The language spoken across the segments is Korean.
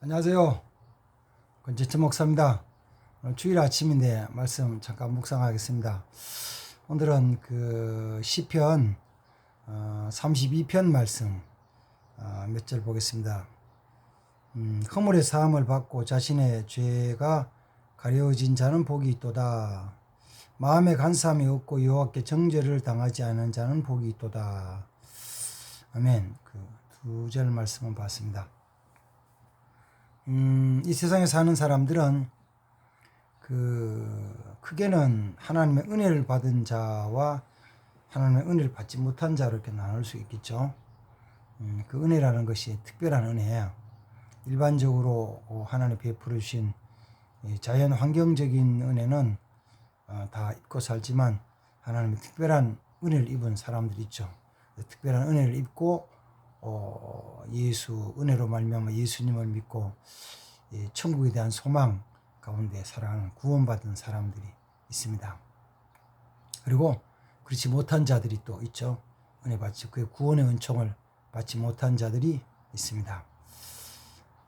안녕하세요. 권재천 목사입니다. 오늘 주일 아침인데 말씀 잠깐 묵상하겠습니다. 오늘은 시편 32편 말씀 몇 절 보겠습니다. 허물의 사함을 받고 자신의 죄가 가려진 자는 복이 있도다. 마음에 간사함이 없고 여호와께 정죄를 당하지 않은 자는 복이 있도다. 아멘. 두 절 말씀을 봤습니다. 이 세상에 사는 사람들은 크게는 하나님의 은혜를 받은 자와 하나님의 은혜를 받지 못한 자로 이렇게 나눌 수 있겠죠. 그 은혜라는 것이 특별한 은혜예요. 일반적으로 하나님 베풀어 주신 자연 환경적인 은혜는 다 입고 살지만 하나님의 특별한 은혜를 입은 사람들이 있죠. 특별한 은혜를 입고 예수 은혜로 말미암아 예수님을 믿고 천국에 대한 소망 가운데 살아가는 구원받은 사람들이 있습니다. 그리고 그렇지 못한 자들이 또 있죠. 은혜 받지 그 구원의 은총을 받지 못한 자들이 있습니다.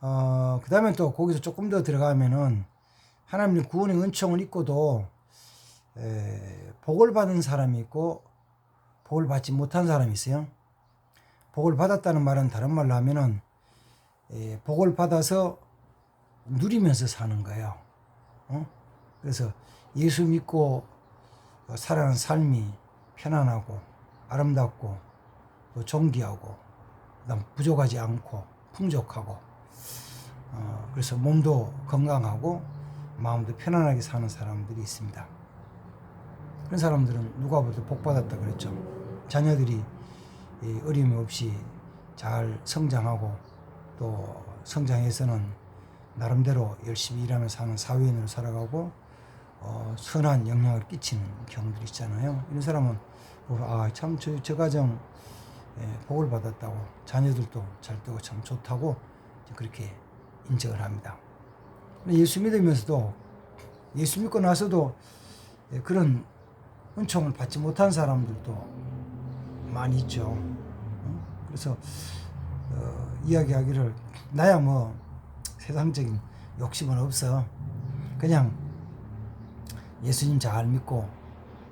그 다음에 또 거기서 조금 더 들어가면은 하나님의 구원의 은총을 입고도 복을 받은 사람이 있고 복을 받지 못한 사람이 있어요. 복을 받았다는 말은 다른 말로 하면은 복을 받아서 누리면서 사는 거예요. 그래서 예수 믿고 살아가는 삶이 편안하고 아름답고 또 존귀하고 그다음 부족하지 않고 풍족하고 그래서 몸도 건강하고 마음도 편안하게 사는 사람들이 있습니다. 그런 사람들은 누가 봐도 복 받았다 그랬죠. 자녀들이 어려움 없이 잘 성장하고 또 성장해서는 나름대로 열심히 일하며 사는 사회인으로 살아가고 선한 영향을 끼치는 경우들이 있잖아요. 이런 사람은 참 저 가정 복을 받았다고 자녀들도 잘 되고 참 좋다고 그렇게 인정을 합니다. 예수 믿으면서도 예수 믿고 나서도 그런 은총을 받지 못한 사람들도 많이 있죠. 그래서 이야기하기를 나야 뭐 세상적인 욕심은 없어. 그냥 예수님 잘 믿고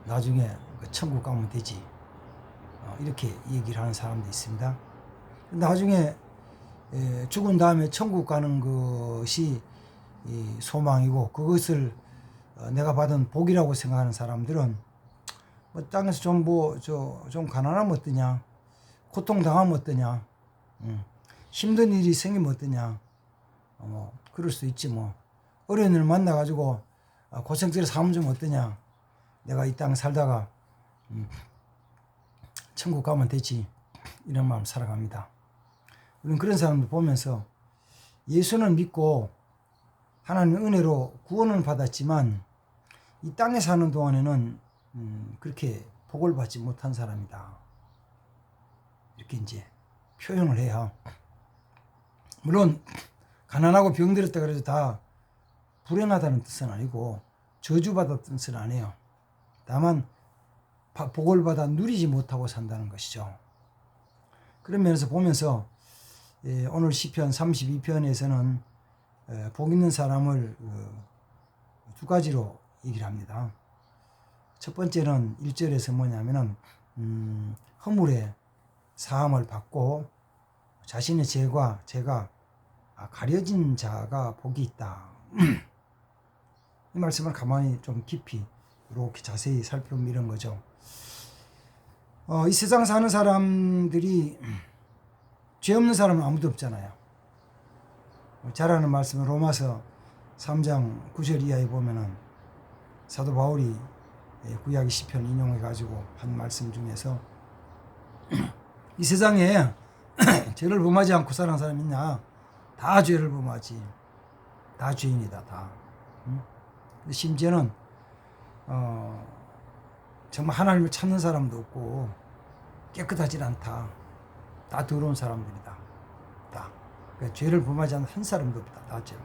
나중에 천국 가면 되지. 이렇게 얘기를 하는 사람도 있습니다. 나중에 죽은 다음에 천국 가는 것이 소망이고 그것을 내가 받은 복이라고 생각하는 사람들은 땅에서 좀 가난하면 어떠냐, 고통 당하면 어떠냐, 힘든 일이 생기면 어떠냐, 그럴 수 있지 뭐. 어려운 일을 만나가지고 고생스레 사면 좀 어떠냐, 내가 이 땅 살다가 천국 가면 되지, 이런 마음 살아갑니다. 우리는 그런 사람들 보면서 예수는 믿고 하나님의 은혜로 구원을 받았지만 이 땅에 사는 동안에는 그렇게 복을 받지 못한 사람이다. 이렇게 이제 표현을 해요. 물론 가난하고 병들었다 그래도 다 불행하다는 뜻은 아니고 저주받았다는 뜻은 아니에요. 다만 복을 받아 누리지 못하고 산다는 것이죠. 그런 면에서 보면서 오늘 시편 32편에서는 복 있는 사람을 두 가지로 얘기를 합니다. 첫 번째는 1절에서 뭐냐면은 허물의 사함을 받고 자신의 죄가 가려진 자가 복이 있다. 이 말씀을 가만히 좀 깊이 이렇게 자세히 살펴보면 이런 거죠. 이 세상 사는 사람들이 죄 없는 사람은 아무도 없잖아요. 잘 아는 말씀은 로마서 3장 9절 이하에 보면은 사도 바울이 구약 20편 인용해가지고 한 말씀 중에서 이 세상에 죄를 범하지 않고 사는 사람이 있냐? 다 죄를 범하지. 다 죄인이다. 다. 심지어는 정말 하나님을 찾는 사람도 없고 깨끗하지 않다. 다 더러운 사람들이다. 다. 그러니까 죄를 범하지 않는 한 사람도 없다. 다 죄.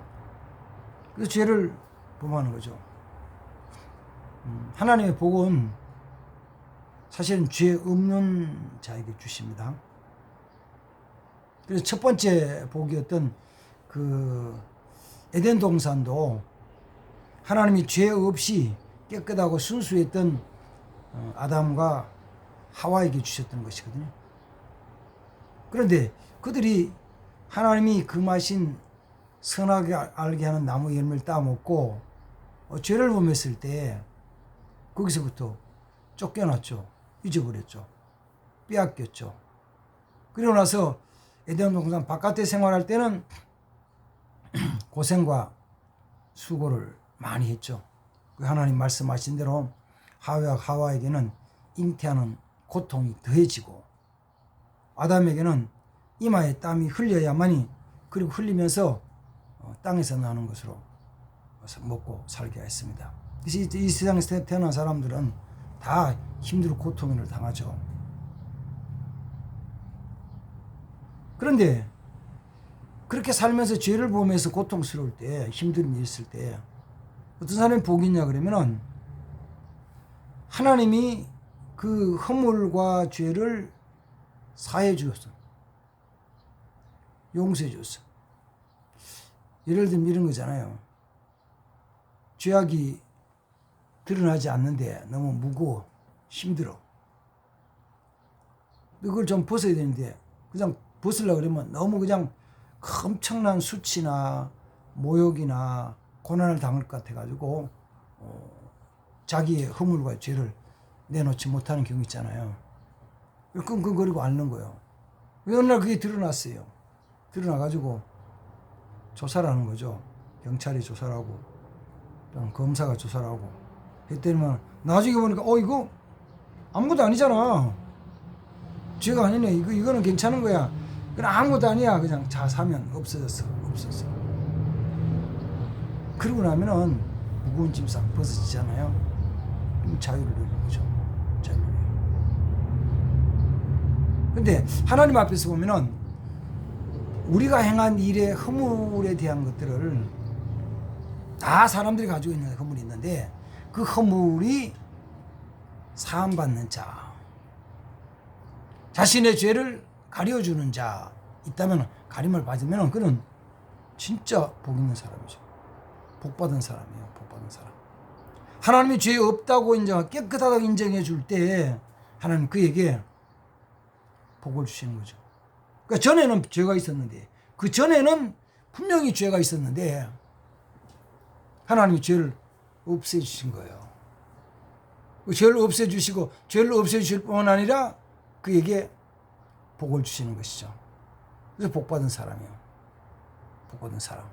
그래서 죄를 범하는 거죠. 하나님의 복은 사실은 죄 없는 자에게 주십니다. 그래서 첫 번째 복이었던 그 에덴 동산도 하나님이 죄 없이 깨끗하고 순수했던 아담과 하와에게 주셨던 것이거든요. 그런데 그들이 하나님이 금하신 선하게 알게 하는 나무 열매를 따먹고 죄를 범했을 때 거기서부터 쫓겨났죠. 잊어버렸죠. 빼앗겼죠. 그리고 나서 에덴 동산 바깥에 생활할 때는 고생과 수고를 많이 했죠. 하나님 말씀하신 대로 하와에게는 잉태하는 고통이 더해지고 아담에게는 이마에 땀이 흘려야만이 그리고 흘리면서 땅에서 나는 것으로 먹고 살게 했습니다. 그래서 이 세상에서 태어난 사람들은 다 힘들고 고통을 당하죠. 그런데 그렇게 살면서 죄를 범해서 고통스러울 때, 힘든 일이 있을 때 어떤 사람이 복이 있냐 그러면은 하나님이 그 허물과 죄를 사해 주었어. 용서해 줬어. 예를 들면 이런 거잖아요. 죄악이 드러나지 않는데 너무 무거워, 힘들어. 그걸 좀 벗어야 되는데 그냥 벗으려고 그러면 너무 그냥 엄청난 수치나 모욕이나 고난을 당할 것 같아가지고 자기의 허물과 죄를 내놓지 못하는 경우 있잖아요. 끙끙거리고 앓는 거예요. 어느 날 그게 드러났어요. 드러나가지고 조사를 하는 거죠. 경찰이 조사를 하고 검사가 조사를 하고 그때는 나중에 보니까 이거 아무것도 아니잖아. 죄가 아니네. 이거는 괜찮은 거야. 그냥 아무것도 아니야. 그냥 자사면 없어졌어. 그러고 나면은 무거운 짐 싹 벗어지잖아요. 그럼 자유를 누리는 거죠. 자유를. 근데 하나님 앞에서 보면은 우리가 행한 일의 허물에 대한 것들을 다 사람들이 가지고 있는 허물이 있는데 그 허물이 사함받는 자, 자신의 죄를 가려주는 자 있다면 가림을 받으면 그는 진짜 복 있는 사람이죠. 복 받은 사람이에요. 복 받은 사람. 하나님이 죄 없다고 인정하고 깨끗하다고 인정해 줄 때 하나님 그에게 복을 주시는 거죠. 그러니까 전에는 죄가 있었는데 그 전에는 분명히 죄가 있었는데 하나님이 죄를 없애주신 거예요. 그 죄를 없애주시고 죄를 없애주실 뿐만 아니라 그에게 복을 주시는 것이죠. 그래서 복받은 사람이에요. 복받은 사람.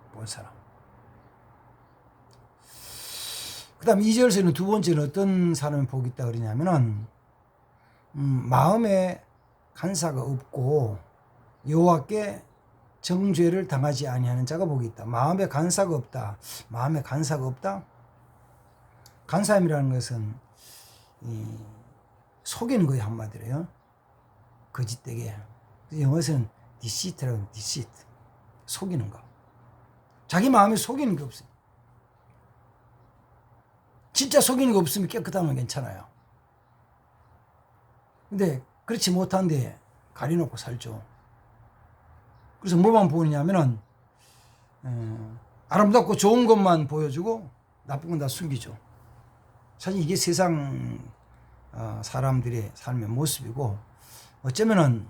복받은 사람. 그 다음 2절에서는 두 번째는 어떤 사람이 복이 있다 그러냐면은 마음에 간사가 없고 여호와께 정죄를 당하지 아니하는 자가 복이 있다. 마음에 간사가 없다. 마음에 간사가 없다. 간사함이라는 것은 속이는 거예요. 한마디로요. 거짓되게. 영어에서는 deceit라고 해요. deceit. 속이는 거. 자기 마음에 속이는 게 없어요. 진짜 속이는 거 없으면 깨끗하면 괜찮아요. 근데 그렇지 못한데 가려놓고 살죠. 그래서 뭐만 보이냐면은 아름답고 좋은 것만 보여주고 나쁜 건 다 숨기죠. 사실 이게 세상 사람들의 삶의 모습이고 어쩌면은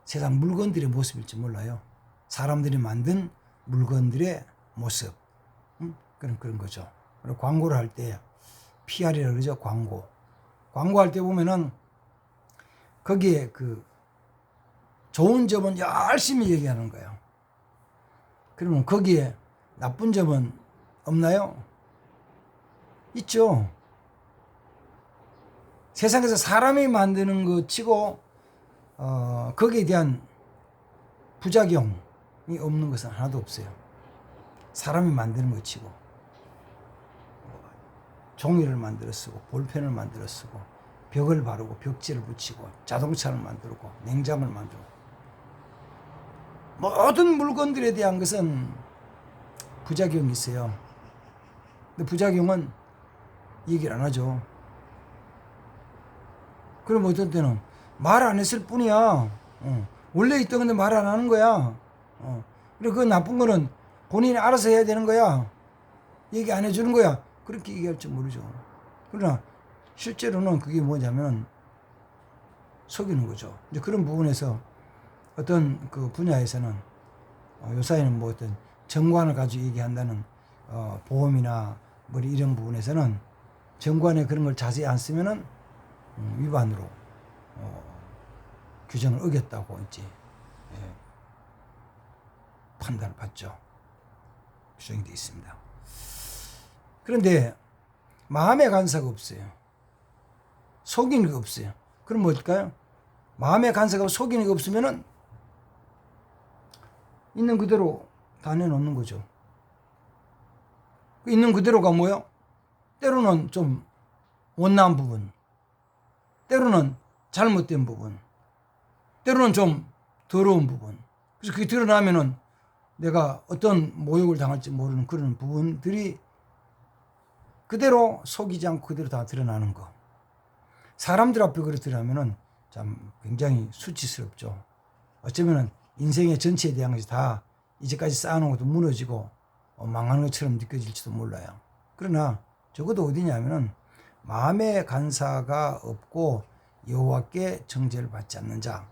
세상 물건들의 모습일지 몰라요. 사람들이 만든 물건들의 모습. 그런 거죠. 그리고 광고를 할 때 PR이라고 그러죠. 광고할 때 보면은 거기에 그 좋은 점은 열심히 얘기하는 거예요. 그러면 거기에 나쁜 점은 없나요? 있죠. 세상에서 사람이 만드는 것 치고 거기에 대한 부작용이 없는 것은 하나도 없어요. 사람이 만드는 것 치고 종이를 만들어 쓰고 볼펜을 만들어 쓰고 벽을 바르고 벽지를 붙이고 자동차를 만들고 냉장을 만들고 모든 물건들에 대한 것은 부작용이 있어요. 근데 부작용은 얘기를 안 하죠. 그럼 어떤 때는 말 안 했을 뿐이야. 원래 있던 건데 말 안 하는 거야. 그리고 그 나쁜 거는 본인이 알아서 해야 되는 거야. 얘기 안 해주는 거야. 그렇게 얘기할 줄 모르죠. 그러나 실제로는 그게 뭐냐면 속이는 거죠. 이제 그런 부분에서 어떤 그 분야에서는 요사이는 뭐 어떤 정관을 가지고 얘기한다는 보험이나 뭐 이런 부분에서는 정관에 그런 걸 자세히 안 쓰면은 위반으로 규정을 어겼다고 이제 판단을 받죠. 규정이 되어 있습니다. 그런데 마음의 간사가 없어요. 속이는 게 없어요. 그럼 뭘까요? 마음의 간사가 속이는 게 없으면은 있는 그대로 다 내놓는 거죠. 있는 그대로가 뭐예요? 때로는 좀 원나한 부분, 때로는 잘못된 부분, 때로는 좀 더러운 부분. 그래서 그게 드러나면은 내가 어떤 모욕을 당할지 모르는 그런 부분들이 그대로 속이지 않고 그대로 다 드러나는 거. 사람들 앞에 그렇더라면은 참 굉장히 수치스럽죠. 어쩌면은 인생의 전체에 대한 것이 다 이제까지 쌓아놓은 것도 무너지고 망하는 것처럼 느껴질지도 몰라요. 그러나 적어도 어디냐면은 마음의 간사가 없고 여호와께 정죄를 받지 않는 자.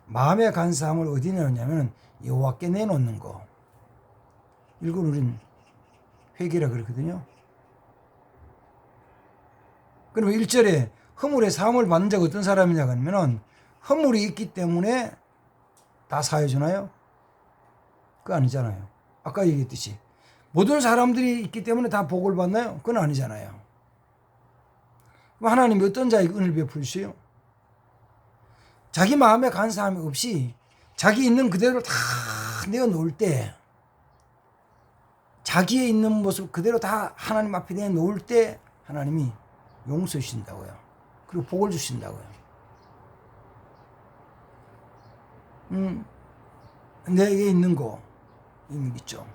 마음의 간사함을 어디 내놓냐면은 여호와께 내놓는 거. 이걸 우린 회개라 그러거든요. 그러면 1절에 허물의 사함을 받는 자가 어떤 사람이냐 그러면은 허물이 있기 때문에 다 사해주나요? 그거 아니잖아요. 아까 얘기했듯이 모든 사람들이 있기 때문에 다 복을 받나요? 그건 아니잖아요. 그럼 하나님이 어떤 자에게 은혜를 베풀으세요? 자기 마음에 간사함이 없이 자기 있는 그대로 다 내어놓을 때, 자기의 있는 모습 그대로 다 하나님 앞에 내놓을 때 하나님이 용서해 주신다고요. 그리고 복을 주신다고요. 내게 있는 거 있죠.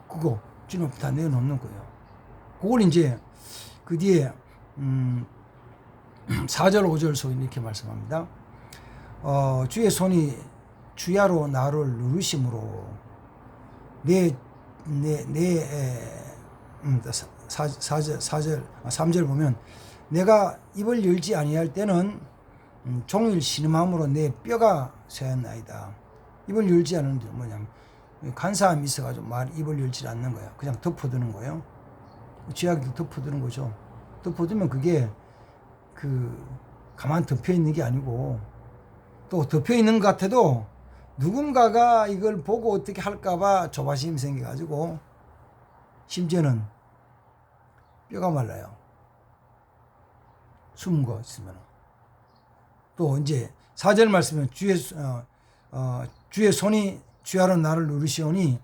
그거 주님 앞에 다 내어놓는 거예요. 그걸 이제 그 뒤에 4절 5절 속에 이렇게 말씀합니다. 주의 손이 주야로 나를 누르심으로 3절 보면 내가 입을 열지 아니할 때는 종일 신음함으로 내 뼈가 쇠했나이다. 입을 열지 않는데 뭐냐면 간사함이 있어가지고 입을 열지 않는 거야. 그냥 덮어두는 거예요. 죄악도 덮어두는 거죠. 덮어두면 그게 가만 덮여있는 게 아니고 또 덮여있는 것 같아도 누군가가 이걸 보고 어떻게 할까봐 조바심이 생겨가지고 심지어는 뼈가 말라요. 숨은 거 있으면. 또 이제 4절 말씀은 주의 손이 주야로 나를 누르시오니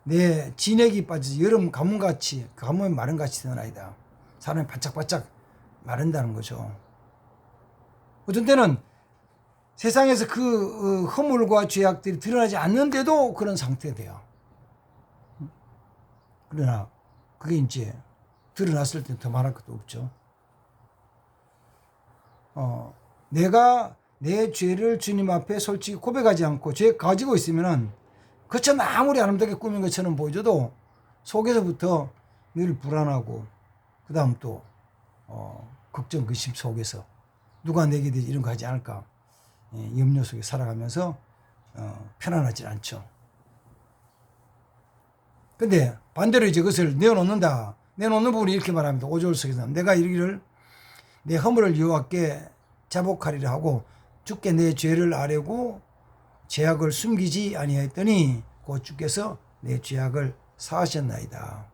내 진액이 빠져서 여름 가뭄같이 가뭄에 마른같이 되나이다. 사람이 바짝바짝 마른다는 거죠. 어떤 때는 세상에서 그 허물과 죄악들이 드러나지 않는데도 그런 상태가 돼요. 그러나 그게 이제 드러났을 때 더 말할 것도 없죠. 내가 내 죄를 주님 앞에 솔직히 고백하지 않고 죄 가지고 있으면은 그처럼 아무리 아름답게 꾸민 것처럼 보여줘도 속에서부터 늘 불안하고 그 다음 또 걱정 근심 속에서 누가 내게 대해서 이런 거 하지 않을까 염려 속에 살아가면서 편안하지 않죠. 근데 반대로 이제 그것을 내어놓는다. 내놓는 부분이 이렇게 말합니다. 5절 속에서 내가 이르기를 내 허물을 여호와께 자복하리라 하고 주께 내 죄를 아뢰고 죄악을 숨기지 아니하였더니 곧 주께서 내 죄악을 사하셨나이다.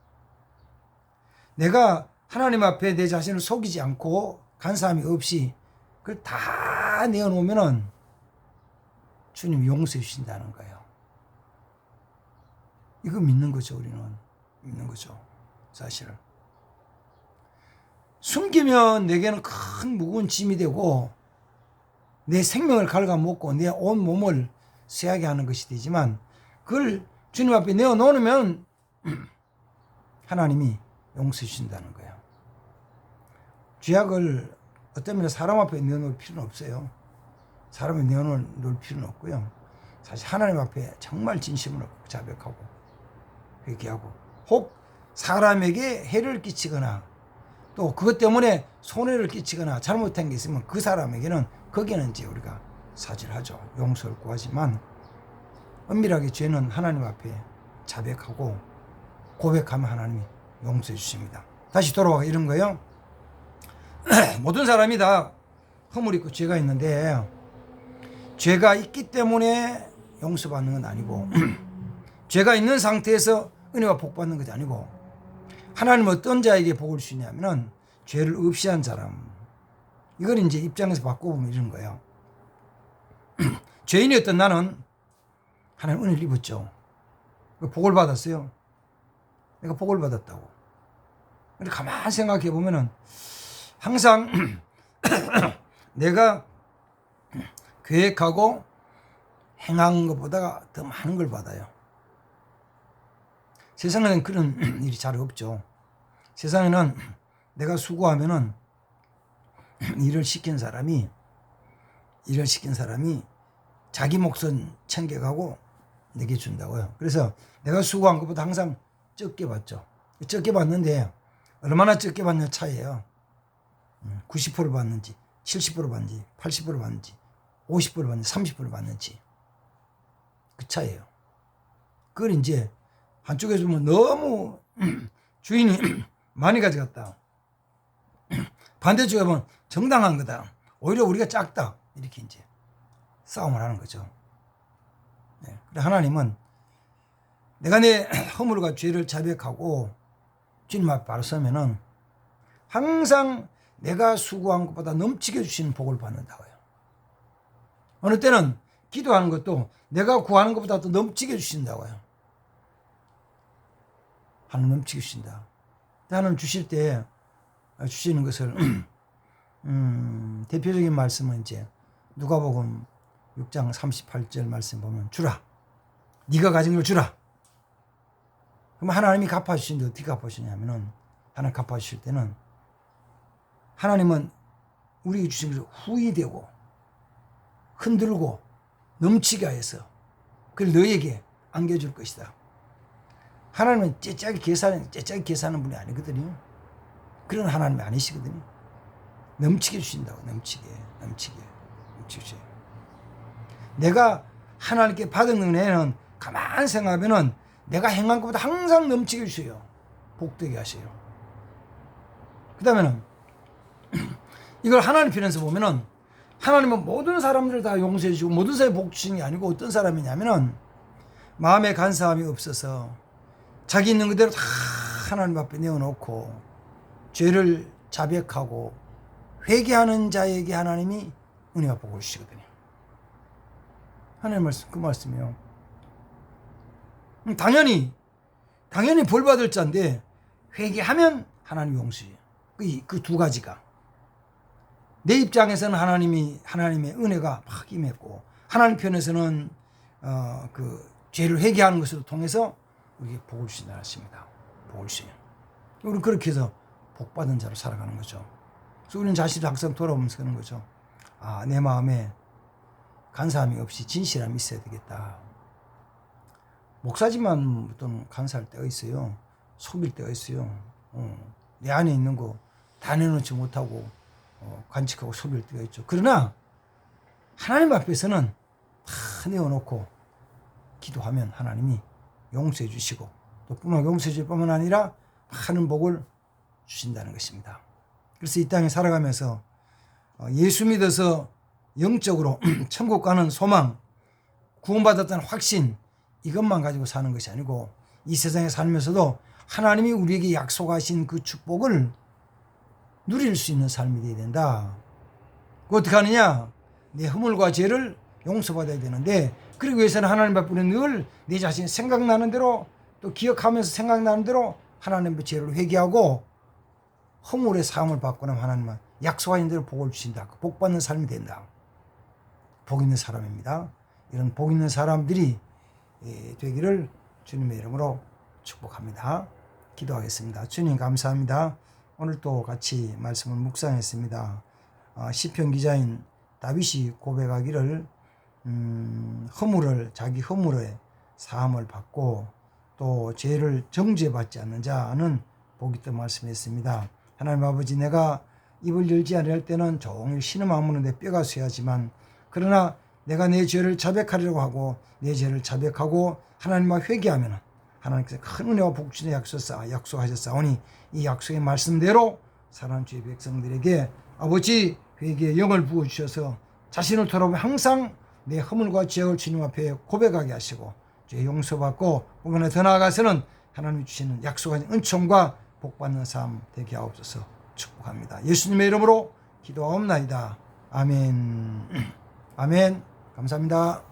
내가 하나님 앞에 내 자신을 속이지 않고 간사함이 없이 그걸 다 내어놓으면은 주님이 용서해 주신다는 거예요. 이거 믿는 거죠. 우리는 믿는 거죠. 사실은 숨기면 내게는 큰 무거운 짐이 되고 내 생명을 갉아먹고 내 온 몸을 쇠하게 하는 것이 되지만 그걸 주님 앞에 내어놓으면 하나님이 용서해 주신다는 거예요. 죄악을 어떤 면에 사람 앞에 내어놓을 필요는 없어요. 사람의 내어놓을 필요는 없고요. 사실 하나님 앞에 정말 진심으로 자백하고 회개하고, 혹 사람에게 해를 끼치거나 또 그것 때문에 손해를 끼치거나 잘못한 게 있으면 그 사람에게는 거기는 이제 우리가 사죄하죠. 용서를 구하지만 은밀하게 죄는 하나님 앞에 자백하고 고백하면 하나님이 용서해 주십니다. 다시 돌아와 이런 거예요. 모든 사람이 다 허물 있고 죄가 있는데, 죄가 있기 때문에 용서받는 건 아니고 죄가 있는 상태에서 은혜와 복 받는 것이 아니고, 하나님은 어떤 자에게 복을 주시냐면은 죄를 없이 한 사람. 이걸 이제 입장에서 바꿔보면 이런 거예요. 죄인이었던 나는 하나님 은혜를 입었죠. 복을 받았어요. 내가 복을 받았다고. 근데 가만히 생각해 보면은 항상 내가 계획하고 행한 것보다 더 많은 걸 받아요. 세상에는 그런 일이 잘 없죠. 세상에는 내가 수고하면은 일을 시킨 사람이 자기 몫은 챙겨가고 내게 준다고요. 그래서 내가 수고한 것보다 항상 적게 받죠. 적게 받는데 얼마나 적게 받는 차이예요. 90% 받는지 70% 받는지 80% 받는지 50% 받는지 30% 받는지 그 차이예요. 그걸 이제 한쪽에서 보면 너무 주인이 많이 가져갔다. 반대쪽에 보면 정당한 거다. 오히려 우리가 작다. 이렇게 이제 싸움을 하는 거죠. 네. 하나님은 내가 내 허물과 죄를 자백하고 주님 앞에 바로 서면은 항상 내가 수고한 것보다 넘치게 주시는 복을 받는다고요. 어느 때는 기도하는 것도 내가 구하는 것보다 더 넘치게 주신다고요. 하나님 넘치게 주신다. 하나님 주실 때 주시는 것을 대표적인 말씀은 이제 누가복음 6장 38절 말씀 보면 주라. 네가 가진 걸 주라. 그럼 하나님이 갚아주시는데 어떻게 갚아주시냐면은, 하나님 갚아주실 때는 하나님은 우리에게 주신 것을 후이되고 흔들고 넘치게 하여서 그걸 너에게 안겨줄 것이다. 하나님은 째짜게 계산하는 분이 아니거든요. 그런 하나님이 아니시거든요. 넘치게 주신다고. 넘치게 주세요. 내가 하나님께 받은 은혜는 가만히 생각하면은 내가 행한 것보다 항상 넘치게 주세요. 복되게 하세요. 그 다음에는 이걸 하나님 편에서 보면은 하나님은 모든 사람들을 다 용서해 주고 모든 사람에 복 주시는 게 아니고, 어떤 사람이냐면은 마음에 간사함이 없어서 자기 있는 그대로 다 하나님 앞에 내어놓고 죄를 자백하고 회개하는 자에게 하나님이 은혜와 복을 주시거든요. 하나님 말씀, 그 말씀이요. 당연히 벌 받을 자인데 회개하면 하나님 용서해요. 그 두 가지가. 내 입장에서는 하나님의 은혜가 막 임했고, 하나님 편에서는 그 죄를 회개하는 것을 통해서 우리에게 복을 주신다 하십니다. 복을 주세요. 우리는 그렇게 해서 복 받은 자로 살아가는 거죠. 그래서 우리는 자신도 항상 돌아보면서 그런 거죠. 아, 내 마음에 간사함이 없이 진실함이 있어야 되겠다. 목사지만 어떤 간사할 때가 있어요. 속일 때가 있어요. 내 안에 있는 거 다 내놓지 못하고 간직하고 속일 때가 있죠. 그러나 하나님 앞에서는 다 내어놓고 기도하면 하나님이 용서해 주시고, 또 뿐만 용서해 줄 뿐만 아니라 많은 복을 주신다는 것입니다. 그래서 이 땅에 살아가면서 예수 믿어서 영적으로 천국 가는 소망, 구원받았다는 확신, 이것만 가지고 사는 것이 아니고 이 세상에 살면서도 하나님이 우리에게 약속하신 그 축복을 누릴 수 있는 삶이 되어야 된다. 어떻게 하느냐? 내 허물과 죄를 용서받아야 되는데, 그러기 위해서는 하나님 앞에 늘 내 자신이 생각나는 대로, 또 기억하면서 생각나는 대로 하나님 앞에 죄를 회개하고 허물의 사함을 받고 나면 하나님은 약속하신 대로 복을 주신다. 복 받는 삶이 된다. 복 있는 사람입니다. 이런 복 있는 사람들이 되기를 주님의 이름으로 축복합니다. 기도하겠습니다. 주님 감사합니다. 오늘 또 같이 말씀을 묵상했습니다. 시편 기자인 다윗이 고백하기를 허물을 자기 허물의 사함을 받고 또 죄를 정죄받지 않는 자는 복이 있다 말씀했습니다. 하나님 아버지, 내가 입을 열지 않을 때는 종일 신음만 무는데 뼈가 쇠하지만 그러나 내가 내 죄를 자백하려고 하고 내 죄를 자백하고 하나님과 회개하면 하나님께서 큰 은혜와 복주의 약속하셨사오니 이 약속의 말씀대로 사랑하는 주의 백성들에게 아버지 회개의 영을 부어주셔서 자신을 돌아보며 항상 내 허물과 죄악을 주님 앞에 고백하게 하시고 죄 용서받고 공간에 더 나아가서는 하나님이 주시는 약속한 은총과 복받는 삶 되게 하옵소서. 축복합니다. 예수님의 이름으로 기도하옵나이다. 아멘. 아멘. 감사합니다.